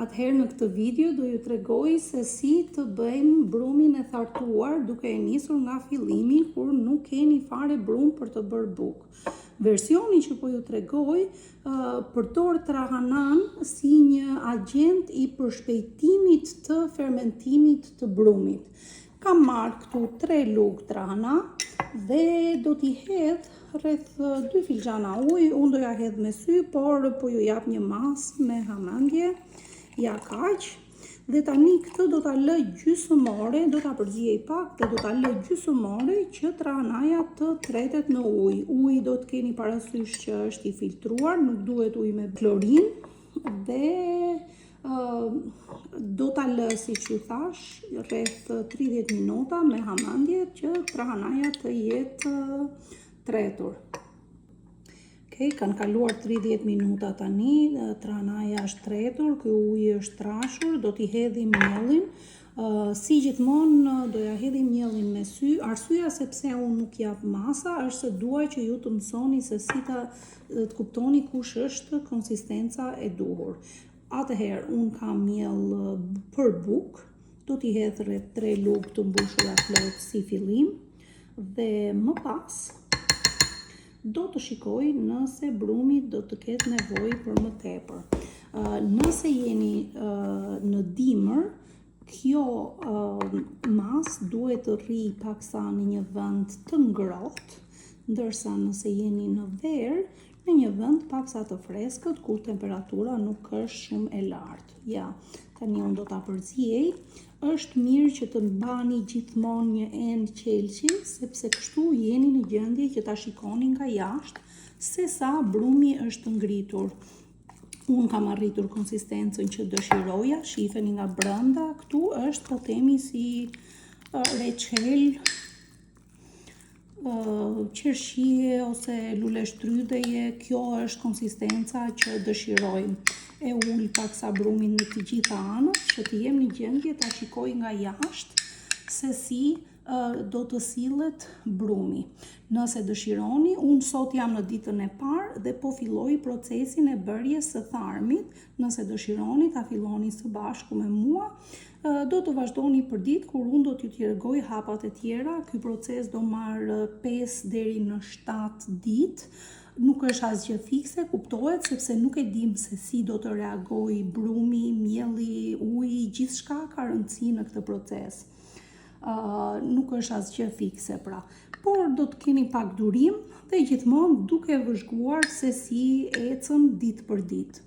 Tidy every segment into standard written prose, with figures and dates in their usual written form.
Atëherë në këtë video do ju tregoj se si të bëjmë brumin e thartuar duke e nisur nga fillimi kur nuk keni fare brum për të bërë bukë. Versioni që po ju tregoj përdor trahanan si një agent i përshpejtimit të fermentimit të brumit. Kam marrë këtu 3 lugë trahana dhe do t'i hedh rreth 2 filxhana ujë. Unë do ja hedh me sy, por po ju jap një masë me hamendje. Ja kaq. Dhe tani këtë do ta lë gjysmore, do ta përziej pak dhe do ta lë gjysmore që trahanaja të tretet në ujë. Uji do të keni parasysh që është i filtruar, nuk duhet ujë me klorin dhe do ta lë, siç ju thash, rreth 30 minuta me hamendje që trahanaja të jetë tretur. Kanë kaluar 30 minuta tani, trahanaja është tretur, ky uji është trashur, do t'i hedhim miellin. Si gjithmonë do ja hedhim miellin me sy. Arsyeja sepse unë nuk jap masa është se dua që ju të mësoni se si të kuptoni kush është konsistenca e duhur. Atëherë unë kam miell për bukë, do t'i hedh rreth 3 lugë të mbushura plot si fillim dhe më pas do të shikoj nëse brumi do të ketë nevojë për më tepër. Nëse jeni në dimër, kjo masë duhet të rri paksa në një vend të ngrohtë, ndërsa nëse jeni në verë, në një vend paksa të freskët, kur temperatura nuk është shumë e lartë. Ja, tani unë do ta përziej. Është mirë që të mbani gjithmonë një endë qelçi, sepse kështu jeni në gjendje që ta shikoni nga jashtë se sa brumi është ngritur. Unë kam arritur konsistencën që dëshiroja, shifeni nga brenda, këtu është po themi si reçel, qershie ose lule shtrydeje. Kjo është konsistenca që dëshirojmë. E ul paksa brumin në të gjitha anët që të jem në gjendje ta shikoj nga jashtë se si do të sillet brumi. Nëse dëshironi, unë sot jam në ditën e parë dhe po filloj procesin e bërjes së tharmit. Nëse dëshironi ta filloni së bashku me mua, do të vazhdoni për ditë kur unë do t'ju tregoj hapat e tjera. Ky proces do marrë 5 deri në 7 ditë. Nuk është asgjë fikse, kuptohet, sepse nuk e dim se si do të reagojë brumi, mielli, uji, gjithçka ka rëndësi në këtë proces. Nuk është asgjë fikse pra. Por do të keni pak durim dhe gjithmonë duke vëzhguar se si ecën ditë për ditë.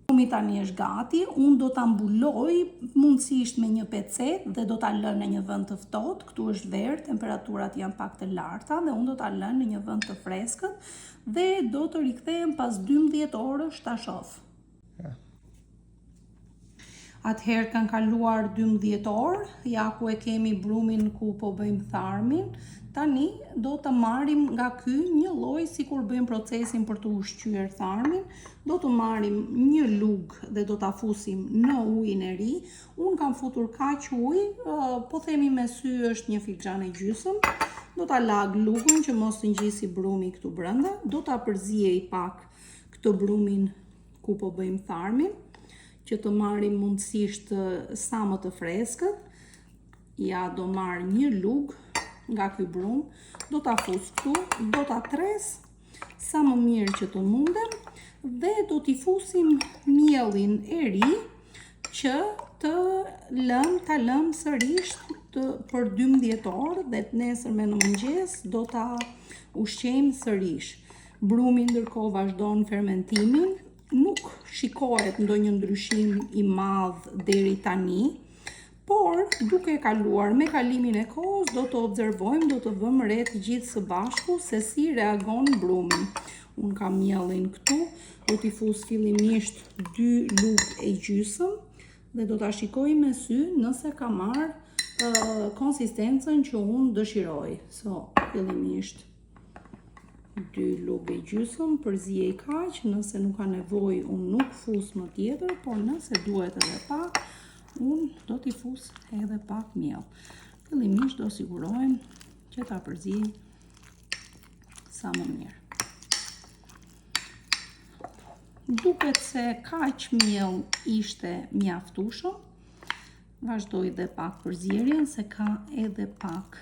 Brumi tani është gati, unë do ta mbuloj mundësisht me një pecet dhe do ta lë në një vend të ftohtë. Këtu është verë, temperaturat janë pak të larta dhe unë do ta lë në një vend të freskët dhe do të rikthehem pas 12 orësh ta shoh. Atëherë kanë kaluar 12 orë, ja ku e kemi brumin ku po bëjmë tharmin. Tani do të marrim nga ky një lloj sikur bëjmë procesin për të ushqyer tharmin. Do të marrim një lugë dhe do ta fusim në ujin e ri. Unë kam futur kaq ujë, po themi me sy është 1 filxhan e gjysmë. Do ta lag lugën që mos të ngjisi brumi këtu brenda. Do ta përziej pak këtë brumin ku po bëjmë tharmin, që të marrim mundësisht sa më të freskët. Ja, do marr një lugë nga ky brum, do ta fus këtu, do ta tres sa më mirë që të mundem dhe do t'i fusim miellin e ri që ta lëm sërish për 12 orë dhe nesërme në mëngjes do ta ushqejmë sërish. Brumi ndërkohë vazhdon fermentimin, nuk shikohet ndonjë ndryshim i madh deri tani. Por, duke kaluar me kalimin e kohës, do të observojmë, do të vëmë re të gjithë së bashku se si reagon brumi. Unë kam miellin këtu, do t'i fus fillimisht 2 lugë e gjysmë dhe do ta shikoj me sy nëse ka marrë konsistencën që unë dëshiroj. Fillimisht 2 lugë e gjysmë, përziej kaq, nëse nuk ka nevojë unë nuk fus më tjetër, por nëse duhet edhe pak, unë do t'i fus edhe pak miell. Fillimisht do sigurohem që ta përziej sa më mirë. duket se kaq miell ishte mjaftueshëm. Vazhdoj dhe pak përzierjen se ka edhe pak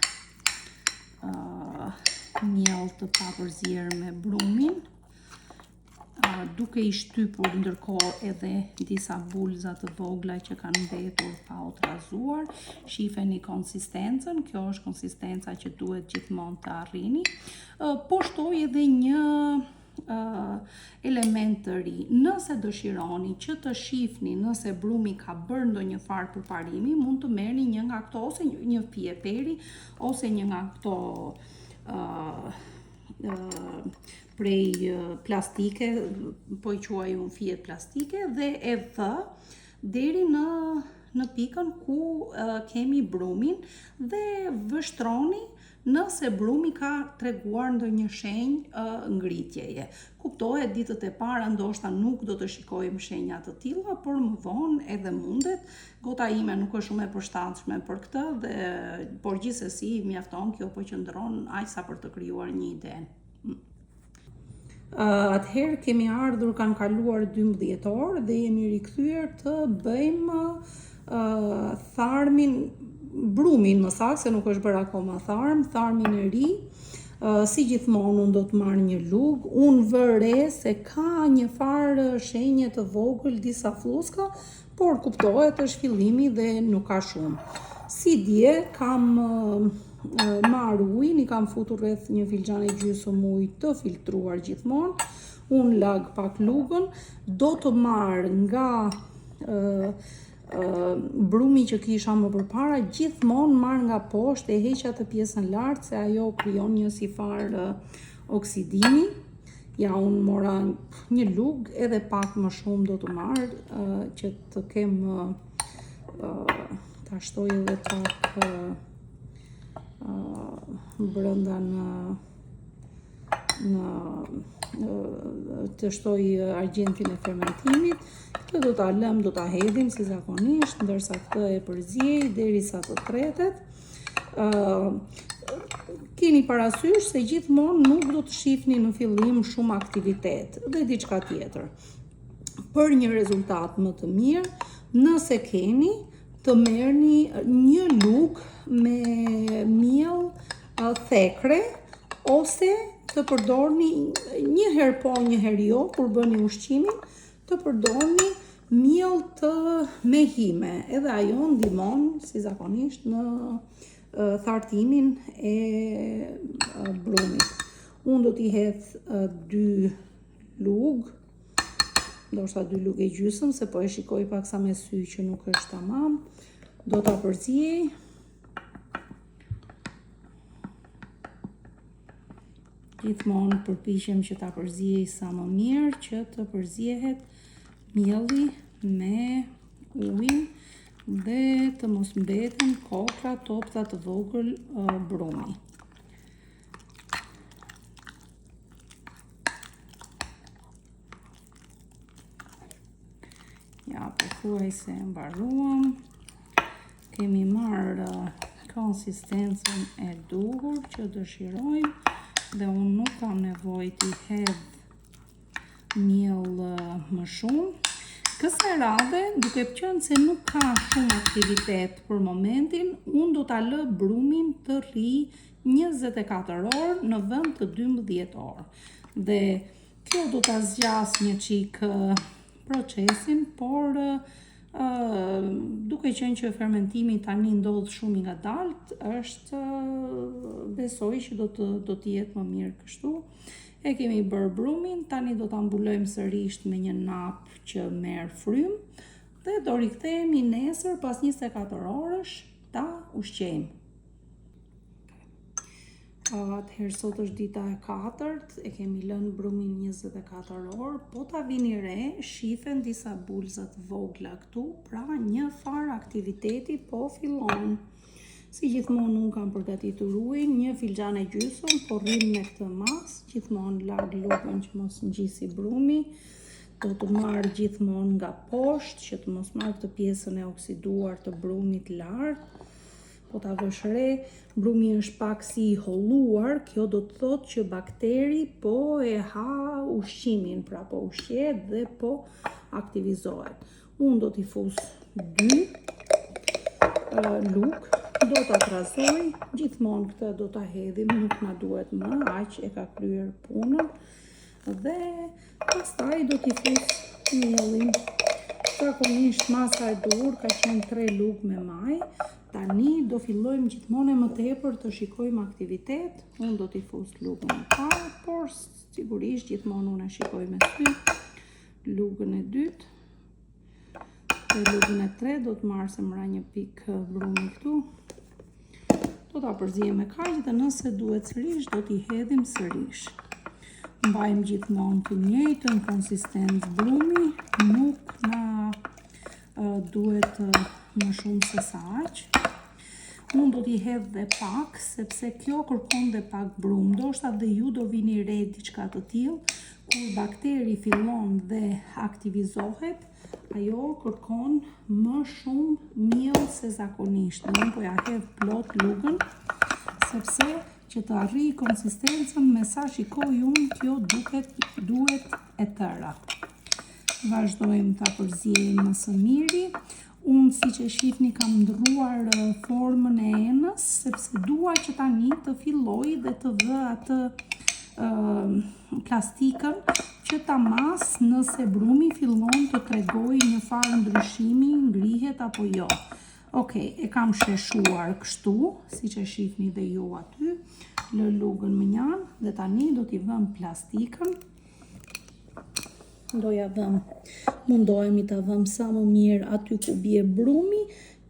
miell të papërzier me brumin. Duke i shtypur ndërkohë edhe disa bulza të vogla që kanë mbetur pa u trazuar. Shifeni konsistencën, kjo është konsistenca që duhet gjithmonë të arrini. Po shtoj edhe një element të ri. Nëse dëshironi që të shifni nëse brumi ka bërë ndonjë farë përparimi, mund të merrni një nga këto, ose një fije peri, ose një nga këto prej plastike, po i quaj unë fije plastike, dhe e vë deri në pikën ku kemi brumin dhe vështroni nëse brumi ka treguar ndonjë shenjë ngritjeje. Kuptohet, ditët e para ndoshta nuk do të shikojmë shenja të tilla, por më vonë edhe mundet. Gota ime nuk është shumë e përshtatshme për këtë, por gjithsesi mjafton kjo, po qëndron aq sa për të krijuar një ide. Atëherë kemi ardhur, kanë kaluar 12 orë dhe jemi rikthyer të bëjmë tharmin, brumin më saktë, se nuk është bërë akoma tharmin e ri. Si gjithmonë unë do të marr një lugë, unë vëre se ka një farë shenje të vogël, disa fluska, por kuptohet është fillimi dhe nuk ka shumë. Si dje kam marr ujin, i kam futur rreth një filxhan e gjysmë ujë të filtruar gjithmonë. Unë lag pak lugën, do të marr nga brumi që kisha më përpara, gjithmonë marr nga poshtë e heq atë pjesën lart, se ajo krijon një si farë oksidimi. Ja, unë mora një lugë, edhe pak më shumë do të marr, që të kem ta shtoj edhe pak brenda të shtoj argjentin e fermentimit. Këtë do ta lëm, do ta hedhim si zakonisht, ndërsa këtë e përziej derisa të tretet. Keni parasysh se gjithmonë nuk do të shihni në fillim shumë aktivitet dhe diçka tjetër. Për një rezultat më të mirë, nëse keni të merrni një lugë me miell thekre, ose të përdorni një herë po, një herë jo, kur bëni ushqimin, të përdorni miell me hime, edhe ajo ndihmon si zakonisht në thartimin e brumit. Unë do t'i hedh 2 lugë, ndoshta 2 lugë e gjysmë, se po e shikoj paksa me sy që nuk është tamam. Do ta përziej. Gjithmonë përpiqem që ta përziej sa më mirë, që të përzihet mielli me ujin dhe të mos mbeten kokra, topta të vogël brumi. Ja, pothuajse mbaruam. Kemi marrë konsistencën e duhur që dëshirojmë, dhe unë nuk kam nevojë t'i hedh miell më shumë. Kësaj radhe, duke qenë se nuk ka shumë aktivitet për momentin, unë do ta lë brumin të rri 24 orë në vend të 12 orë. Dhe kjo do ta zgjas një çik procesin, por duke qenë që fermentimi tani ndodh shumë i ngadalt, besoj që do të jetë më mirë kështu. E kemi bërë brumin, tani do ta mbulojmë sërish me një nap që merr frym dhe do rikthehemi nesër pas 24 orësh ta ushqejmë. Atëherë sot është dita e 4, e kemi lënë brumin 24 orë, po ta vini re, shifen disa bulza të vogla këtu, pra një farë aktiviteti po fillon. Si gjithmonë unë kam përgatitur ujin, një filxhan e gjysmë, po rrim me këtë mas, gjithmonë lag lugën që mos ngjisi brumi. Do të marr gjithmonë nga poshtë, që të mos marr këtë pjesën e oksiduar të brumit lart. do ta vësh re, brumi është pak si i holluar, kjo do të thotë që bakteri po e ha ushqimin, pra po ushqet dhe po aktivizohet. Unë do t'i fus 2 luk, do ta trazoj, gjithmonë këtë do ta hedhim, nuk na duhet më, aq e ka kryer punën. Dhe pastaj do t'i fus mielin. Zakonisht masa e dur ka qenë 3 lug me maj. Tani do fillojmë gjithmonë më tepër të shikojmë aktivitet. Unë do t'i fus lugën e parë, por sigurisht gjithmonë unë e shikoj me sy. Lugën e dytë. Dhe lugën e tretë do të marr se mëra një pikë brumi këtu. Do ta përzijem me kaq dhe nëse duhet sërish do t'i hedhim sërish. Mbajmë gjithmonë të njëjtën konsistencë brumi, nuk na duhet më shumë se sa aq. Unë do t'i hedh dhe pak, sepse kjo kërkon dhe pak brum. Ndoshta dhe ju do vini re diçka të tillë, kur bakteri fillon dhe aktivizohet, ajo kërkon më shumë miell se zakonisht. Unë po ja hedh plot lugën, sepse që të arrij konsistencën me sa shikoj unë, kjo duhet e tëra. Vazhdojmë ta përziejmë më së miri. Unë si që shifni kam ndrruar formën e enës, sepse dua që tani të filloj dhe të vë atë plastikën që ta mas nëse brumi fillon të tregoj një farë ndryshimi, ngrihet apo jo. Okej, e kam sheshuar kështu, si që shifni dhe ju aty, lë lugën më njanë dhe tani do t'i vëm plastikën. Do ja vëm, mundohemi ta vëm sa më mirë aty ku bie brumi,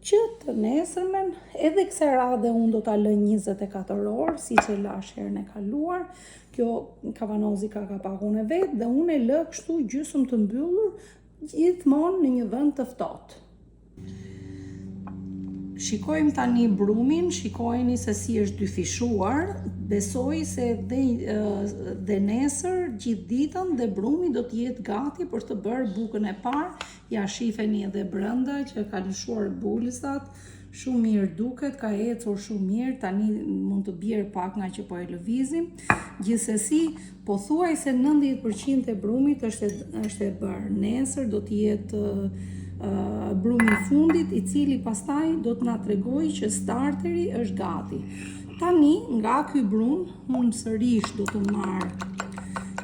që të nesërmen, edhe kësaj radhe unë do ta lë 24 orë, siç e lash herën e kaluar. Kjo kavanozi ka kapakun e vet dhe unë e lë kështu gjysmë të mbyllur, gjithmonë në një vend të ftohtë. Shikojmë tani brumin, shikojni se si është dyfishuar. Besoj se dhe nesër gjithë ditën dhe brumi do të jetë gati për të bërë bukën e parë. Ja shifeni edhe brenda që ka lëshuar bulsat, shumë mirë duket, ka ecur shumë mirë, tani mund të bjerë pak nga që po e lëvizim. Gjithsesi, pothuajse 90% e brumit është e bërë. Nesër do të jetë brumi i fundit, i cili pastaj do të na tregoj që starteri është gati. Tani, nga ky brum, unë sërish do të marr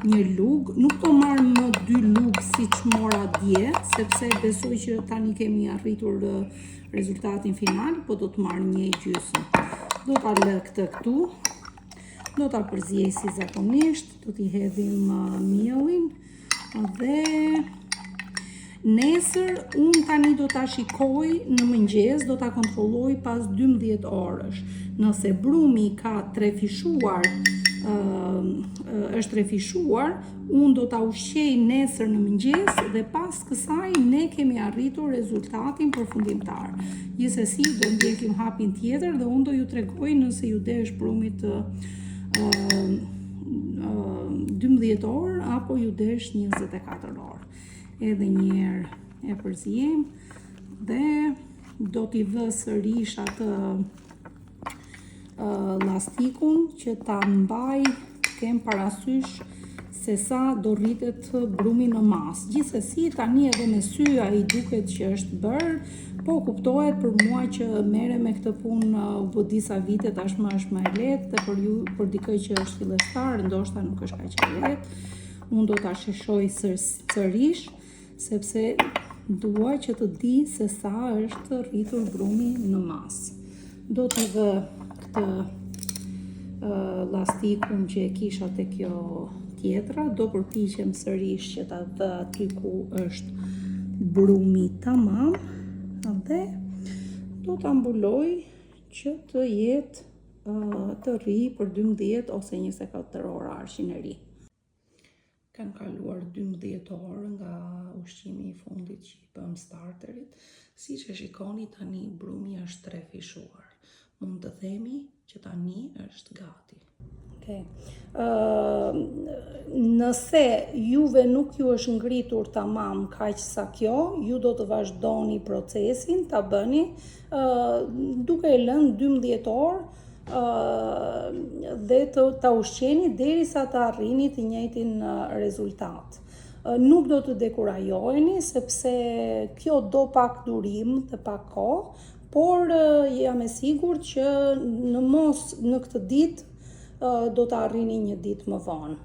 një lugë, nuk do marr më 2 lugë siç mora dje, sepse besoj që tani kemi arritur rezultatin final, po do të marr 1/2. Do ta lë këtë këtu, do ta përziej si zakonisht, do t'i hedhim mielin dhe nesër unë tani do ta shikoj në mëngjes, do ta kontrolloj pas 12 orësh. Nëse brumi ka trefishuar, është trefishuar, unë do ta ushqej nesër në mëngjes dhe pas kësaj ne kemi arritur rezultatin përfundimtar. Gjithsesi do ndjekim hapin tjetër dhe unë do ju tregoj nëse ju desh brumit 12 orë apo ju desh 24 orë. Edhe njerë e përzijem dhe do t'i vë sërish atë lastikun që ta mbaj, kem parasysh se sa do rritet brumi në mas. Gjithsesi tani edhe me sy ai duket që është bërë, po kuptohet për mua që merrem me këtë punë u bë disa vite, tashmë është më e lehtë dhe për ju, për dikë që është fillestar, ndoshta nuk është kaq e lehtë. Unë do ta sheshoj sërish, sepse dua që të di se sa është rritur brumi në mas. Do t'i vë këtë lastikun që e kisha te kjo tjetra, do përpiqem sërish që ta vë aty ku është brumi tamam dhe do ta mbuloj që të jetë të rri për 12 ose 24 orë arshin e ri. Kanë kaluar 12 orë nga ushqimi i fundit që i bëm starterit. Si që shikoni tani brumi është trefishuar. Mund të themi që tani është gati. Ok, Okay. Nëse juve nuk ju është ngritur tamam kaq sa kjo, ju do të vazhdoni procesin, ta bëni duke e lënë 12 orë dhe ta ushqeni derisa të arrini të njëjtin rezultat. Nuk do të dekurajoheni sepse kjo do pak durim dhe pak kohë, por jam e sigurt që në këtë ditë do të arrini një ditë më vonë.